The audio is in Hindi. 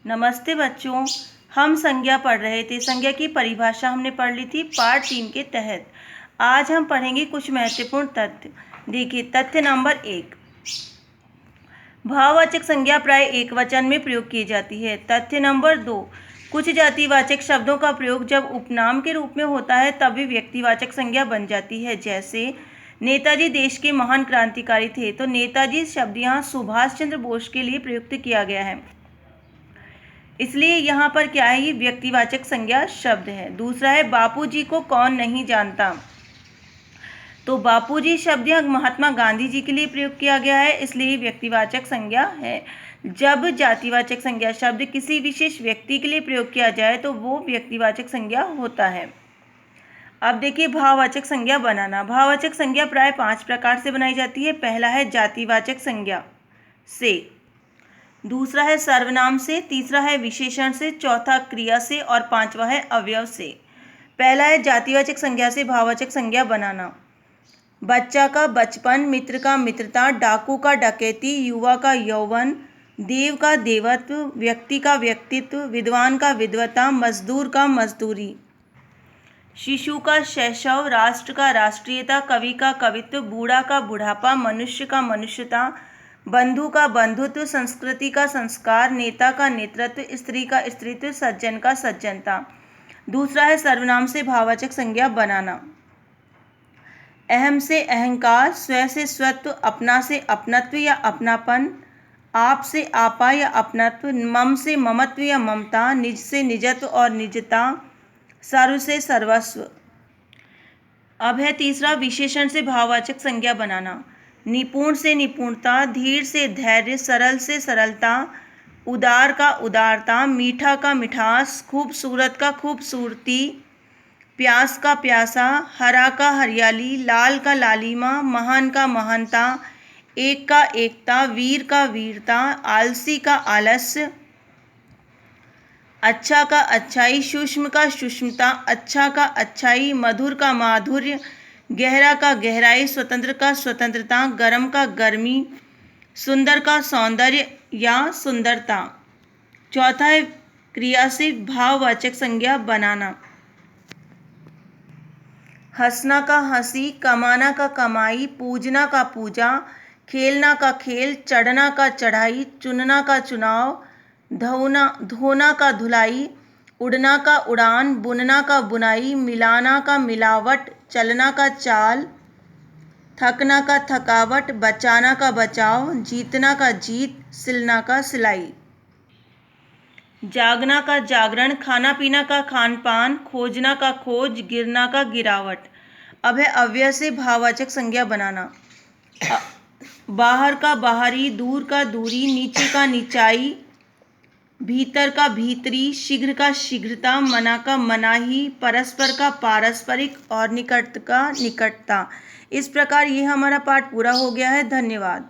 नमस्ते बच्चों, हम संज्ञा पढ़ रहे थे। संज्ञा की परिभाषा हमने पढ़ ली थी पार्ट 3 के तहत। आज हम पढ़ेंगे कुछ महत्वपूर्ण तथ्य। देखिए, तथ्य नंबर 1, भाववाचक संज्ञा प्राय एकवचन में प्रयोग की जाती है। तथ्य नंबर 2, कुछ जातिवाचक शब्दों का प्रयोग जब उपनाम के रूप में होता है तब भी व्यक्तिवाचक संज्ञा बन जाती है। जैसे नेताजी देश के महान क्रांतिकारी थे, तो नेताजी शब्द यहाँ सुभाष चंद्र बोस के लिए प्रयुक्त किया गया है, इसलिए यहाँ पर क्या है, ये व्यक्तिवाचक संज्ञा शब्द है। दूसरा है, बापूजी को कौन नहीं जानता, तो बापूजी शब्द यहाँ महात्मा गांधी जी के लिए प्रयोग किया गया है, इसलिए व्यक्तिवाचक संज्ञा है। जब जातिवाचक संज्ञा शब्द किसी विशेष व्यक्ति के लिए प्रयोग किया जाए तो वो व्यक्तिवाचक संज्ञा होता है। अब देखिए, भाववाचक संज्ञा बनाना। भाववाचक संज्ञा प्राय 5 प्रकार से बनाई जाती है। पहला है जातिवाचक संज्ञा से, दूसरा है सर्वनाम से, तीसरा है विशेषण से, चौथा क्रिया से और पांचवा है अवयव से। पहला है जातिवाचक संज्ञा से भाववाचक संज्ञा बनाना। बच्चा का बचपन, मित्र का मित्रता, डाकू का डकैती, युवा का यौवन, देव का देवत्व, व्यक्ति का व्यक्तित्व, विद्वान का विद्वता, मजदूर का मजदूरी, शिशु का शैशव, राष्ट्र का राष्ट्रीयता, कवि का कवित्व, बूढ़ा का बुढ़ापा, मनुष्य का मनुष्यता, बंधु का बंधुत्व, संस्कृति का संस्कार, नेता का नेतृत्व, स्त्री का स्त्रीत्व, सज्जन का सज्जनता। दूसरा है सर्वनाम से भाववाचक संज्ञा बनाना। अहम से अहंकार, स्व से स्वत्व, अपना से अपनत्व या अपनापन, आप से आपा या अपनत्व, मम से ममत्व या ममता, निज से निजत्व और निजता, सर्व से सर्वस्व। अब है तीसरा विशेषण से भाववाचक संज्ञा बनाना। निपुण से निपुणता, धीर से धैर्य, सरल से सरलता, उदार का उदारता, मीठा का मिठास, खूबसूरत का खूबसूरती, प्यास का प्यासा, हरा का हरियाली, लाल का लालिमा, महान का महानता, एक का एकता, वीर का वीरता, आलसी का आलस्य, अच्छा का अच्छाई, सूक्ष्म का सूक्ष्मता, अच्छा का अच्छाई, मधुर का माधुर्य, गहरा का गहराई, स्वतंत्र का स्वतंत्रता, गर्म का गर्मी, सुंदर का सौंदर्य या सुंदरता। चौथा है क्रिया से भाववाचक संज्ञा बनाना। हंसना का हंसी, कमाना का कमाई, पूजना का पूजा, खेलना का खेल, चढ़ना का चढ़ाई, चुनना का चुनाव, धोना का धुलाई, उड़ना का उड़ान, बुनना का बुनाई, मिलाना का मिलावट, चलना का चाल, थकना का थकावट, बचाना का बचाव, जीतना का जीत, सिलना का सिलाई। जागना का जागरण, खाना पीना का खान पान, खोजना का खोज, गिरना का गिरावट। अब है अव्यय से भाववाचक संज्ञा बनाना। बाहर का बाहरी, दूर का दूरी, नीचे का नीचाई, भीतर का भीतरी, शीघ्र का शीघ्रता, मना का मनाही, परस्पर का पारस्परिक और निकट का निकटता। इस प्रकार ये हमारा पाठ पूरा हो गया है। धन्यवाद।